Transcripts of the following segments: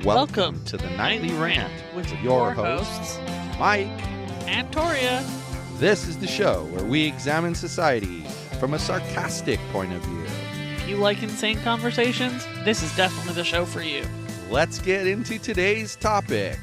Welcome to the Nightly Rant with your hosts, Mike and Torya. This is the show where we examine society from a sarcastic point of view. If you like insane conversations, this is definitely the show for you. Let's get into today's topic.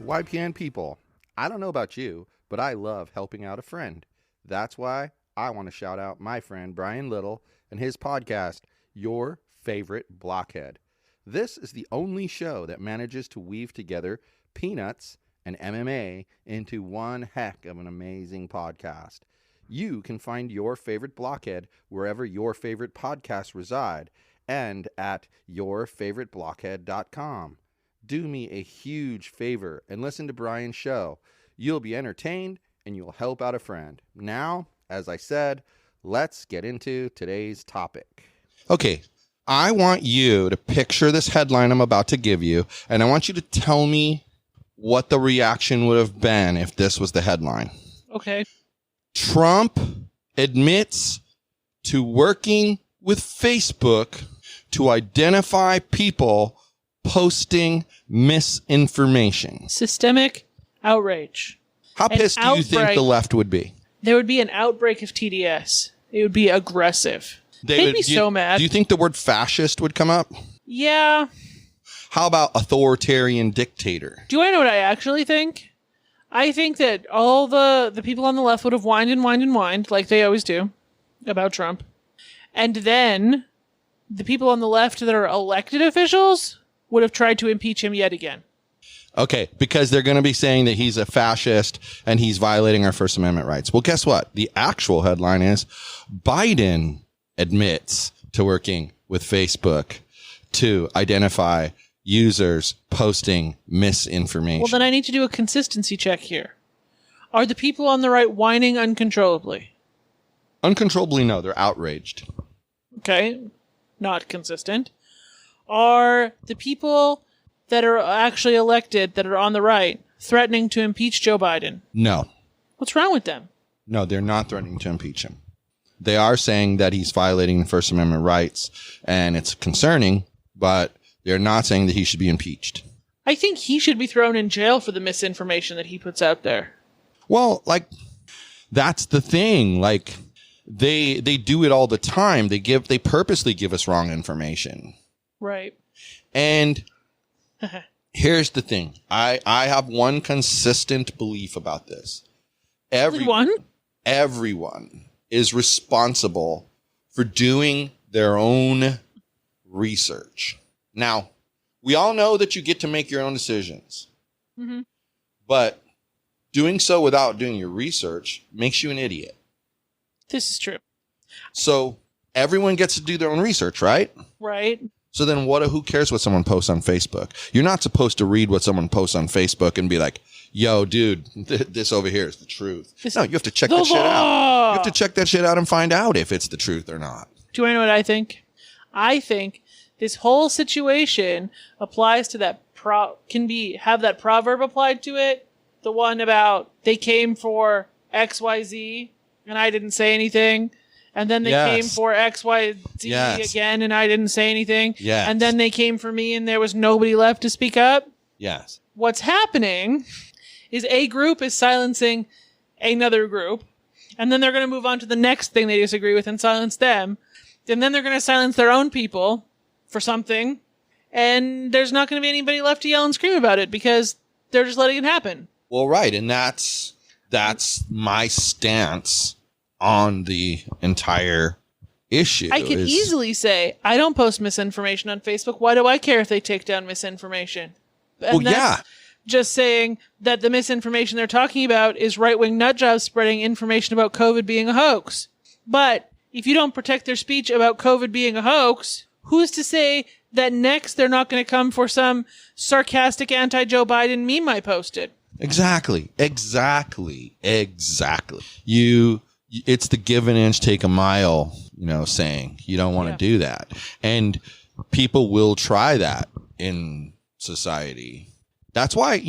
YPN people, I don't know about you, but I love helping out a friend. That's why I want to shout out my friend Brian Little and his podcast, Your Favorite Blockhead. This is the only show that manages to weave together peanuts and MMA into one heck of an amazing podcast. You can find Your Favorite Blockhead wherever your favorite podcasts reside and at yourfavoriteblockhead.com. Do me a huge favor and listen to Brian's show. You'll be entertained and you'll help out a friend. Now, as I said, let's get into today's topic. Okay, I want you to picture this headline I'm about to give you, and I want you to tell me what the reaction would have been if this was the headline. Okay. Trump admits to working with Facebook to identify people posting misinformation. Systemic outrage. How pissed do you think the left would be? There would be an outbreak of TDS. It would be aggressive. They'd be so mad. Do you think the word fascist would come up? Yeah. How about authoritarian dictator? Do I know what I actually think? I think that all the people on the left would have whined and whined and whined, like they always do, about Trump. And then the people on the left that are elected officials would have tried to impeach him yet again. Okay, because they're going to be saying that he's a fascist and he's violating our First Amendment rights. Well, guess what? The actual headline is Biden admits to working with Facebook to identify users posting misinformation. Well, then I need to do a consistency check here. Are the people on the right whining uncontrollably? Uncontrollably, no. They're outraged. Okay. Not consistent. Are the people that are actually elected that are on the right threatening to impeach Joe Biden? No. What's wrong with them? No, they're not threatening to impeach him. They are saying that he's violating the First Amendment rights, and it's concerning, but they're not saying that he should be impeached. I think he should be thrown in jail for the misinformation that he puts out there. Well, that's the thing. They do it all the time. They purposely give us wrong information. Right. And here's the thing. I have one consistent belief about this. Everyone is responsible for doing their own research. Now, we all know that you get to make your own decisions. Mm-hmm. But doing so without doing your research makes you an idiot. This is true. So everyone gets to do their own research, right? Right. So then who cares what someone posts on Facebook? You're not supposed to read what someone posts on Facebook and be like, yo, dude, this over here is the truth. No, you have to check that shit out. You have to check that shit out and find out if it's the truth or not. Do I know what I think? I think this whole situation applies to that have that proverb applied to it. The one about they came for XYZ and I didn't say anything. And then they came for XYZ again and I didn't say anything. Yes. And then they came for me and there was nobody left to speak up. Yes. What's happening is a group is silencing another group. And then they're going to move on to the next thing they disagree with and silence them. And then they're going to silence their own people for something. And there's not going to be anybody left to yell and scream about it because they're just letting it happen. Well, right. And that's my stance on the entire issue. I could easily say, I don't post misinformation on Facebook. Why do I care if they take down misinformation? And just saying that the misinformation they're talking about is right-wing nutjobs spreading information about COVID being a hoax. But if you don't protect their speech about COVID being a hoax, who's to say that next they're not going to come for some sarcastic anti-Joe Biden meme I posted? Exactly. It's the give an inch, take a mile, saying. You don't want to do that. And people will try that in society. That's why,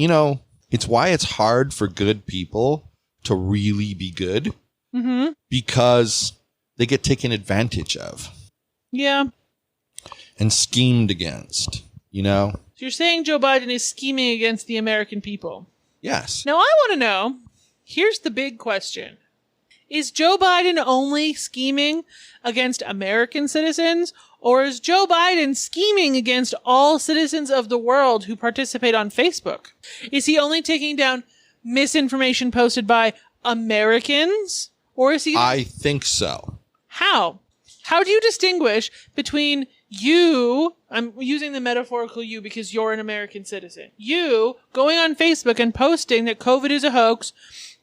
it's hard for good people to really be good. Mm-hmm. Because they get taken advantage of. Yeah. And schemed against. you know? So you're saying Joe Biden is scheming against the American people? Yes. Now I want to know, here's the big question. Is Joe Biden only scheming against American citizens, or is Joe Biden scheming against all citizens of the world who participate on Facebook? Is he only taking down misinformation posted by Americans, or is he... I think so. How? How do you distinguish between you, I'm using the metaphorical you because you're an American citizen, you going on Facebook and posting that COVID is a hoax,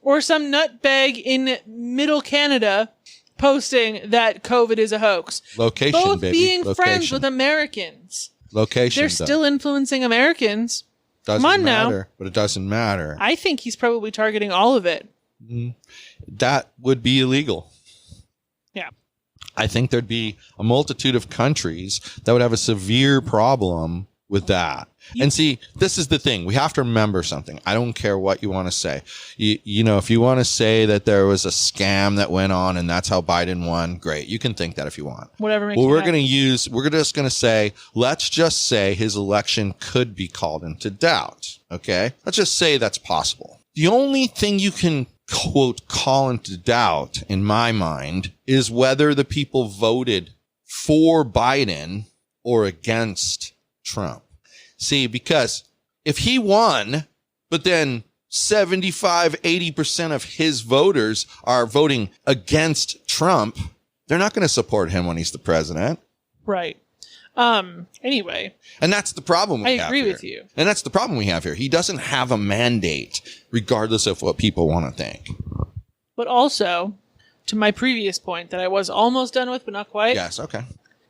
or some nutbag in middle Canada posting that COVID is a hoax? Location, both baby. being Location. friends with Americans. Location. They're still influencing Americans. Doesn't Come on matter, now. but it doesn't matter. I think he's probably targeting all of it. That would be illegal. Yeah. I think there'd be a multitude of countries that would have a severe problem with that. And see, this is the thing. We have to remember something. I don't care what you want to say. You know, if you want to say that there was a scam that went on and that's how Biden won, great. You can think that if you want. Whatever makes Well, you we're happy. just going to say, let's just say his election could be called into doubt. Okay? Let's just say that's possible. The only thing you can quote call into doubt in my mind is whether the people voted for Biden or against Trump. See, because if he won, but then 75-80% of his voters are voting against Trump, they're not going to support him when he's the president. Right. Anyway. And that's the problem we have I agree here. with you. And that's the problem we have here. He doesn't have a mandate, regardless of what people want to think. But also, to my previous point that I was almost done with, but not quite. Yes, okay.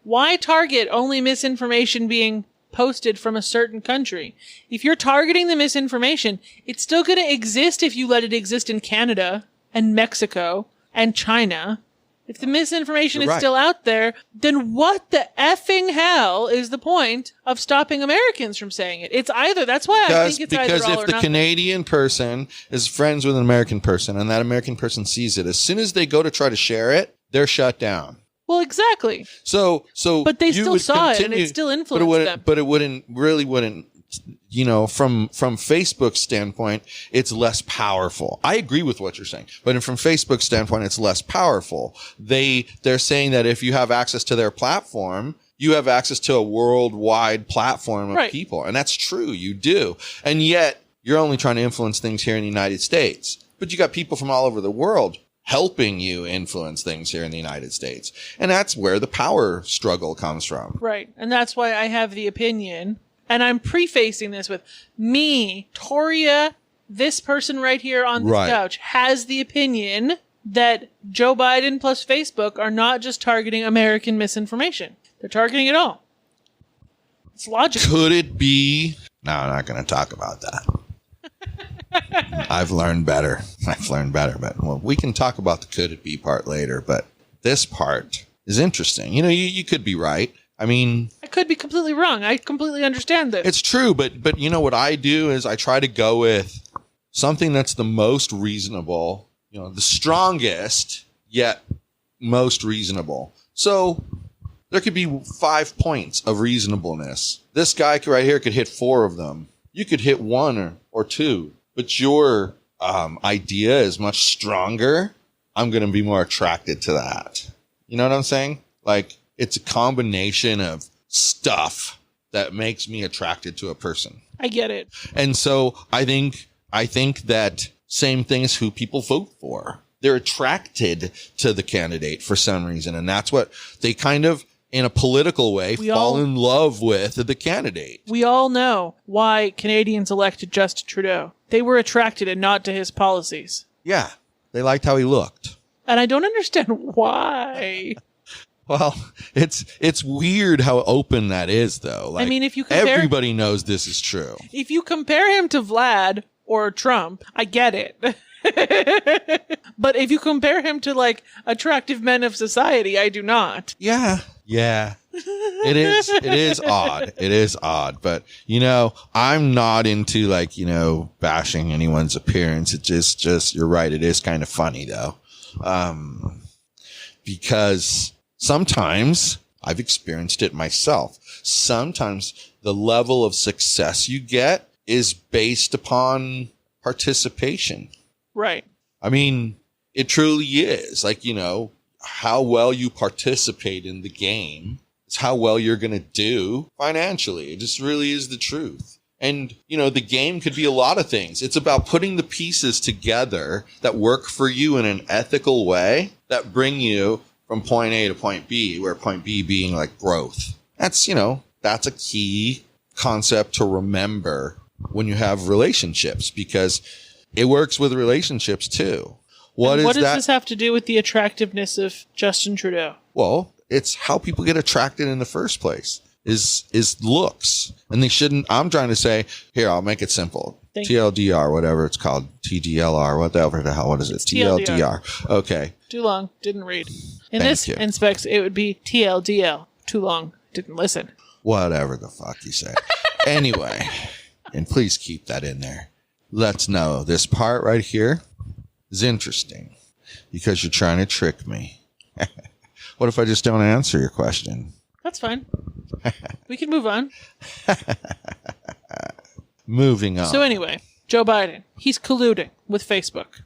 Why target only misinformation being posted from a certain country? If you're targeting the misinformation, it's still going to exist if you let it exist in Canada and Mexico and China. If the misinformation You're is right. still out there, then what the effing hell is the point of stopping Americans from saying it? It's either, that's why I think it's either Because all if or the nothing. Canadian person is friends with an American person and that American person sees it, as soon as they go to try to share it, they're shut down. Well, exactly. So, But they you still would saw it and continue- it still but influenced it wouldn't, them. But it wouldn't, you know, from Facebook's standpoint, it's less powerful. I agree with what you're saying, but from Facebook's standpoint, it's less powerful. They're saying that if you have access to their platform, you have access to a worldwide platform of Right. people. And that's true. You do. And yet you're only trying to influence things here in the United States, but you got people from all over the world helping you influence things here in the United States. And that's where the power struggle comes from. Right. And that's why I have the opinion, and I'm prefacing this with me, Torya, this person right here on this Right. couch, has the opinion that Joe Biden plus Facebook are not just targeting American misinformation. They're targeting it all. It's logical. Could it be? No, I'm not going to talk about that. I've learned better. But well, we can talk about the could it be part later. But this part is interesting. You know, you could be right. I mean, I could be completely wrong. I completely understand this. it's true. But you know what I do is I try to go with something that's the most reasonable, you know, the strongest yet most reasonable. So there could be 5 points of reasonableness. This guy right here could hit 4 of them. You could hit 1 or 2, but your idea is much stronger. I'm going to be more attracted to that. You know what I'm saying? Like, it's a combination of stuff that makes me attracted to a person. I get it. And so I think that same thing is who people vote for. They're attracted to the candidate for some reason. And that's what they kind of, in a political way, fall in love with the candidate. We all know why Canadians elected Justin Trudeau. They were attracted and not to his policies. Yeah. They liked how he looked. And I don't understand why. Well, it's weird how open that is, though. Like, I mean, if you compare, everybody knows this is true. if you compare him to Vlad or Trump, I get it. But if you compare him to like attractive men of society, I do not. Yeah. It is odd. It is odd. But, you know, I'm not into like, you know, bashing anyone's appearance. It just, you're right. It is kind of funny though. Because sometimes I've experienced it myself. Sometimes the level of success you get is based upon participation. Right. I mean, it truly is. Like, how well you participate in the game is how well you're going to do financially. It just really is the truth. And, the game could be a lot of things. It's about putting the pieces together that work for you in an ethical way that bring you from point A to point B, where point B being like growth. That's, that's a key concept to remember when you have relationships, because it works with relationships too. What does this have to do with the attractiveness of Justin Trudeau? Well, it's how people get attracted in the first place is looks. And they shouldn't, I'm trying to say, here, I'll make it simple. TLDR, whatever it's called, TDLR, whatever the hell, what is it? TLDR. Okay. Too long, didn't read. In this inspects, it would be TLDL. Too long, didn't listen. Whatever the fuck you say. Anyway, and please keep that in there. Let's know this part right here is interesting because you're trying to trick me. What if I just don't answer your question? That's fine. We can move on. Moving on. So anyway, Joe Biden, he's colluding with Facebook.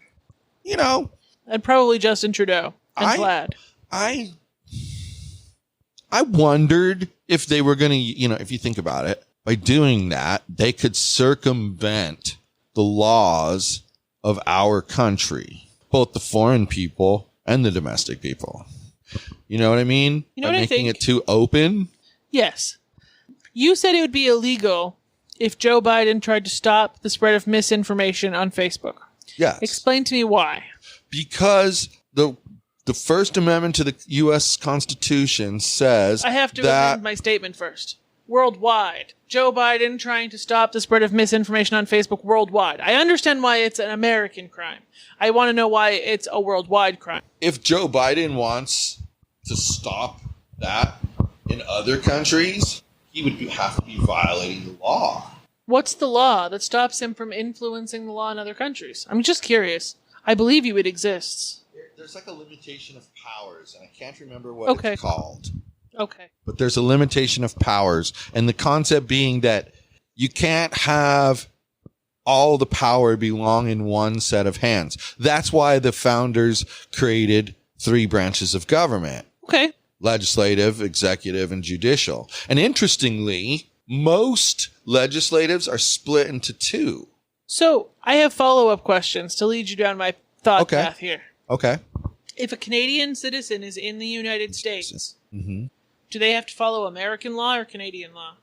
And probably Justin Trudeau and Vlad. I wondered if they were going to, if you think about it, by doing that, they could circumvent the laws of our country, both the foreign people and the domestic people. You know what I mean? By making it too open? Yes. You said it would be illegal if Joe Biden tried to stop the spread of misinformation on Facebook. Yes. Explain to me why. Because the First Amendment to the U.S. Constitution says I have to amend my statement first. Worldwide. Joe Biden trying to stop the spread of misinformation on Facebook worldwide. I understand why it's an American crime. I want to know why it's a worldwide crime. If Joe Biden wants to stop that in other countries, he would have to be violating the law. What's the law that stops him from influencing the law in other countries? I'm just curious. I believe you it exists. There's like a limitation of powers, and I can't remember what it's called. Okay. But there's a limitation of powers, and the concept being that you can't have all the power belong in one set of hands. That's why the founders created 3 branches of government. Okay. Legislative, executive, and judicial. And interestingly, most legislatives are split into 2. So I have follow-up questions to lead you down my thought path here. Okay. If a Canadian citizen is in the United States, do they have to follow American law or Canadian law?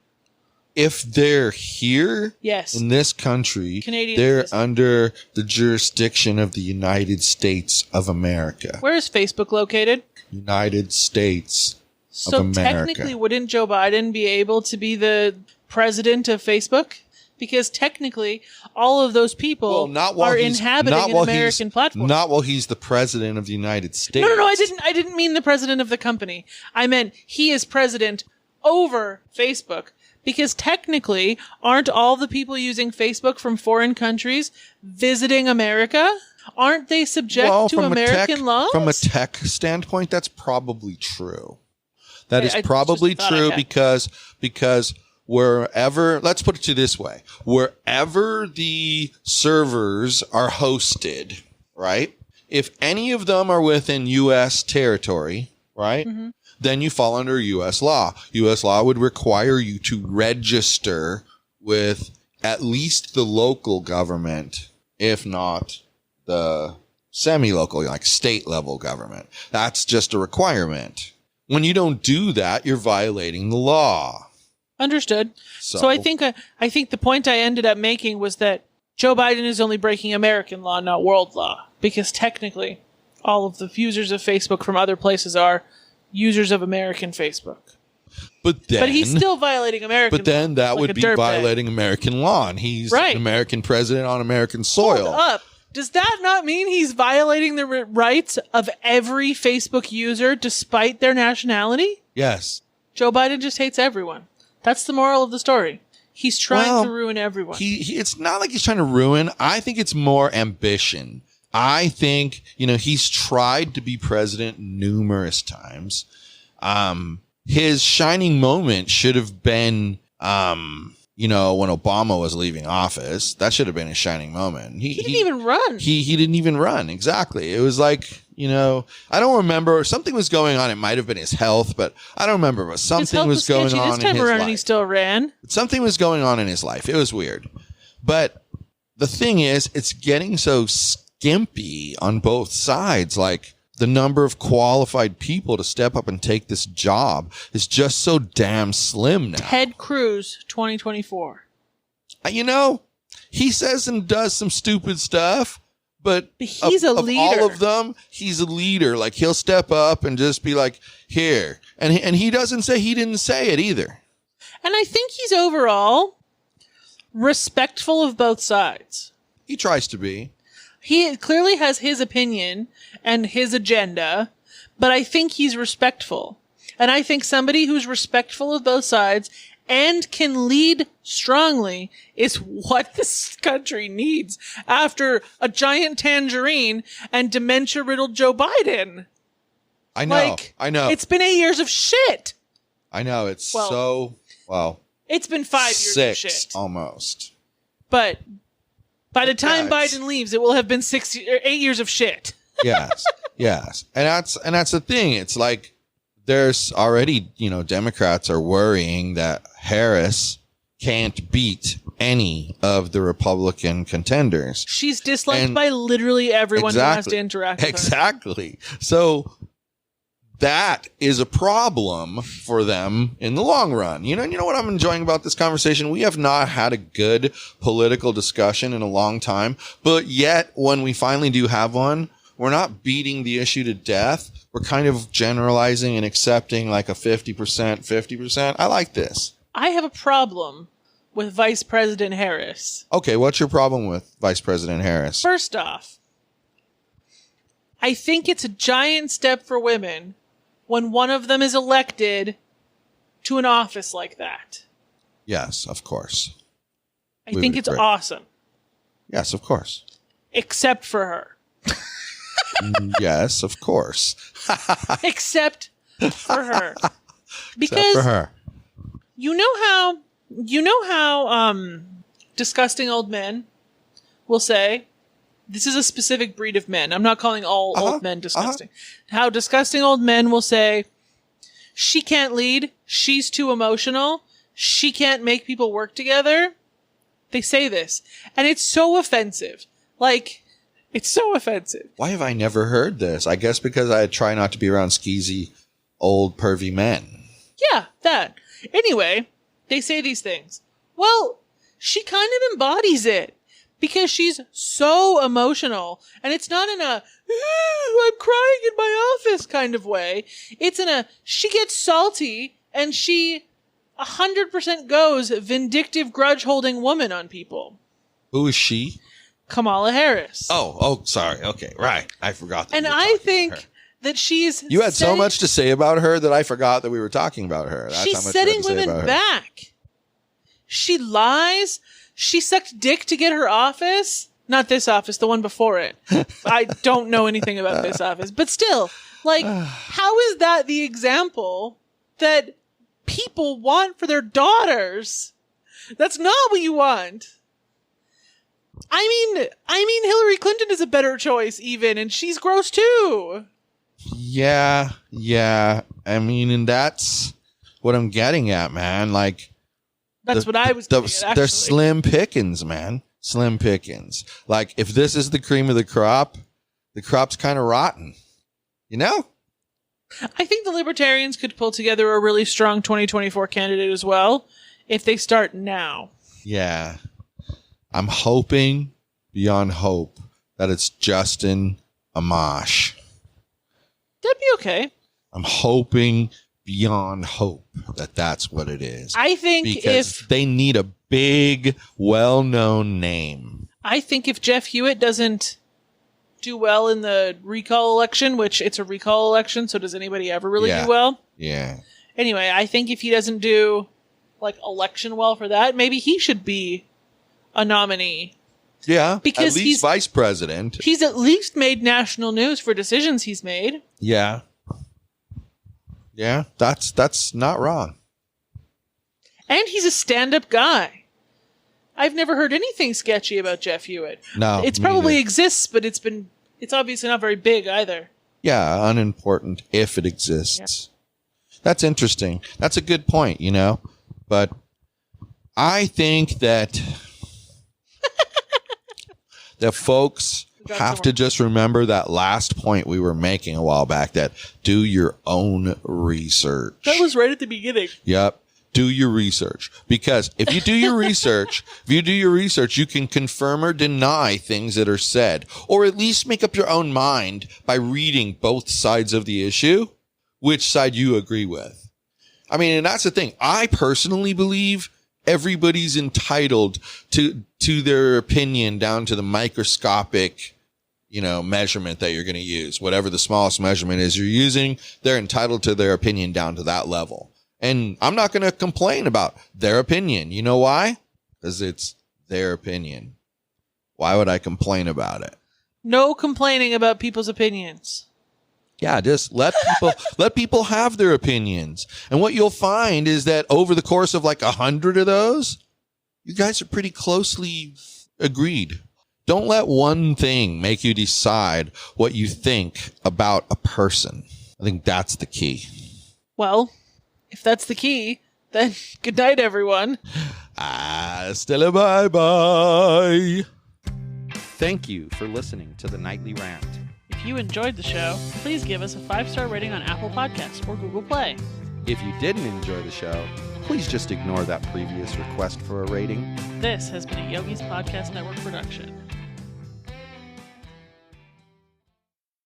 If they're here yes. in this country, Canadian they're citizen. under the jurisdiction of the United States of America. Where is Facebook located? United States of America. So technically, wouldn't Joe Biden be able to be the president of Facebook? Because technically, all of those people are inhabiting an American platform. Not while he's the president of the United States. No, I didn't mean the president of the company. I meant he is president over Facebook. Because technically, aren't all the people using Facebook from foreign countries visiting America? Aren't they subject to American laws? From a tech standpoint, that's probably true. That is probably true because wherever, let's put it to this way, wherever the servers are hosted, right? If any of them are within U.S. territory, right? Mm-hmm. Then you fall under U.S. law. U.S. law would require you to register with at least the local government, if not the semi-local, like state-level government. That's just a requirement. When you don't do that, you're violating the law. Understood. So I think the point I ended up making was that Joe Biden is only breaking American law, not world law, because technically all of the users of Facebook from other places are users of American Facebook. But he's still violating American law. But then that would be violating American law, and he's an American president on American soil. Hold up. Does that not mean he's violating the rights of every Facebook user despite their nationality? Yes. Joe Biden just hates everyone. That's the moral of the story. He's trying to ruin everyone. It's not like he's trying to ruin. I think it's more ambition. I think, he's tried to be president numerous times. his shining moment should have been, you know, when Obama was leaving office. That should have been his shining moment. He didn't even run. He didn't even run. Exactly. It was like, you know, I don't remember. Something was going on. It might have been his health, but I don't remember. But something was going on in his life. And he still ran. Something was going on in his life. It was weird. But the thing is, it's getting so skimpy on both sides. Like, the number of qualified people to step up and take this job is just so damn slim now. Ted Cruz, 2024. You know, he says and does some stupid stuff, but he's a leader. Of all of them, he's a leader. Like, he'll step up and just be like, here. And he doesn't say he didn't say it either. And I think he's overall respectful of both sides. He tries to be. He clearly has his opinion and his agenda, but I think he's respectful. And I think somebody who's respectful of both sides and can lead strongly is what this country needs after a giant tangerine and dementia-riddled Joe Biden. I know. I know. It's been 8 years of shit. I know. It's it's been 5 years of shit. Almost. But by the time Biden leaves, it will have been 8 years of shit. Yes. And that's the thing. It's like, there's already, you know, Democrats are worrying that Harris can't beat any of the Republican contenders. She's disliked by literally everyone who has to interact with her. Exactly. So that is a problem for them in the long run. You know what I'm enjoying about this conversation? We have not had a good political discussion in a long time, but yet when we finally do have one, we're not beating the issue to death. We're kind of generalizing and accepting like a 50%. I like this. I have a problem with Vice President Harris. Okay, what's your problem with Vice President Harris? First off, I think it's a giant step for women when one of them is elected to an office like that. Yes, of course. I think it's awesome. Yes, of course. Except for her. Yes, of course. Except for her. Because except for her. You know how disgusting old men will say, this is a specific breed of men. I'm not calling all old men disgusting. How disgusting old men will say, she can't lead. She's too emotional. She can't make people work together. They say this. And it's so offensive. Like, it's so offensive. Why have I never heard this? I guess because I try not to be around skeezy, old, pervy men. Yeah, that. Anyway, they say these things. Well, she kind of embodies it. Because she's so emotional. And it's not in a, I'm crying in my office kind of way. It's in a, she gets salty and she 100% goes vindictive grudge-holding woman on people. Who is she? Kamala Harris. Oh, sorry. Okay, right. I forgot that. And I think that she's... You had so much to say about her that I forgot that we were talking about her. That's she's how much setting women back. She lies. She sucked dick to get her office. Not this office, the one before it. I don't know anything about this office. But still, like, how is that the example that people want for their daughters? That's not what you want. I mean, Hillary Clinton is a better choice even, and she's gross too. Yeah. I mean, and that's what I'm getting at, man. Like, that's what I was getting at, actually. They're slim pickings, man. Slim pickings. Like, if this is the cream of the crop's kind of rotten. You know? I think the Libertarians could pull together a really strong 2024 candidate as well, if they start now. Yeah. I'm hoping beyond hope that it's Justin Amash. That'd be okay. I'm hoping beyond hope that that's what it is. I think because they need a big, well-known name. I think if Jeff Hewitt doesn't do well in the recall election, which it's a recall election, so does anybody ever really do well? Yeah. Anyway, I think if he doesn't do like election well for that, maybe he should be a nominee. Yeah, because at least he's vice president. He's at least made national news for decisions he's made. Yeah. Yeah, that's not wrong. And he's a stand-up guy. I've never heard anything sketchy about Jeff Hewitt. No, it's probably exists, but it's obviously not very big either. Yeah, unimportant if it exists. Yeah. That's interesting. That's a good point, But I think that that folks have to just remember that last point we were making a while back, that do your own research. That was right at the beginning. Yep. Do your research. Because if you do your research, you can confirm or deny things that are said, or at least make up your own mind by reading both sides of the issue, which side you agree with. I mean, and that's the thing. I personally believe everybody's entitled to their opinion down to the microscopic, measurement that you're going to use. Whatever the smallest measurement is you're using, they're entitled to their opinion down to that level. And I'm not going to complain about their opinion. You know why? Because it's their opinion. Why would I complain about it? No complaining about people's opinions. Yeah, just let people have their opinions. And what you'll find is that over the course of like 100 of those, you guys are pretty closely agreed. Don't let one thing make you decide what you think about a person. I think that's the key. Well, if that's the key, then good night, everyone. Still a bye-bye. Thank you for listening to the Nightly Rant. If you enjoyed the show, please give us a 5-star rating on Apple Podcasts or Google Play. If you didn't enjoy the show, please just ignore that previous request for a rating. This has been a Yogi's Podcast Network production.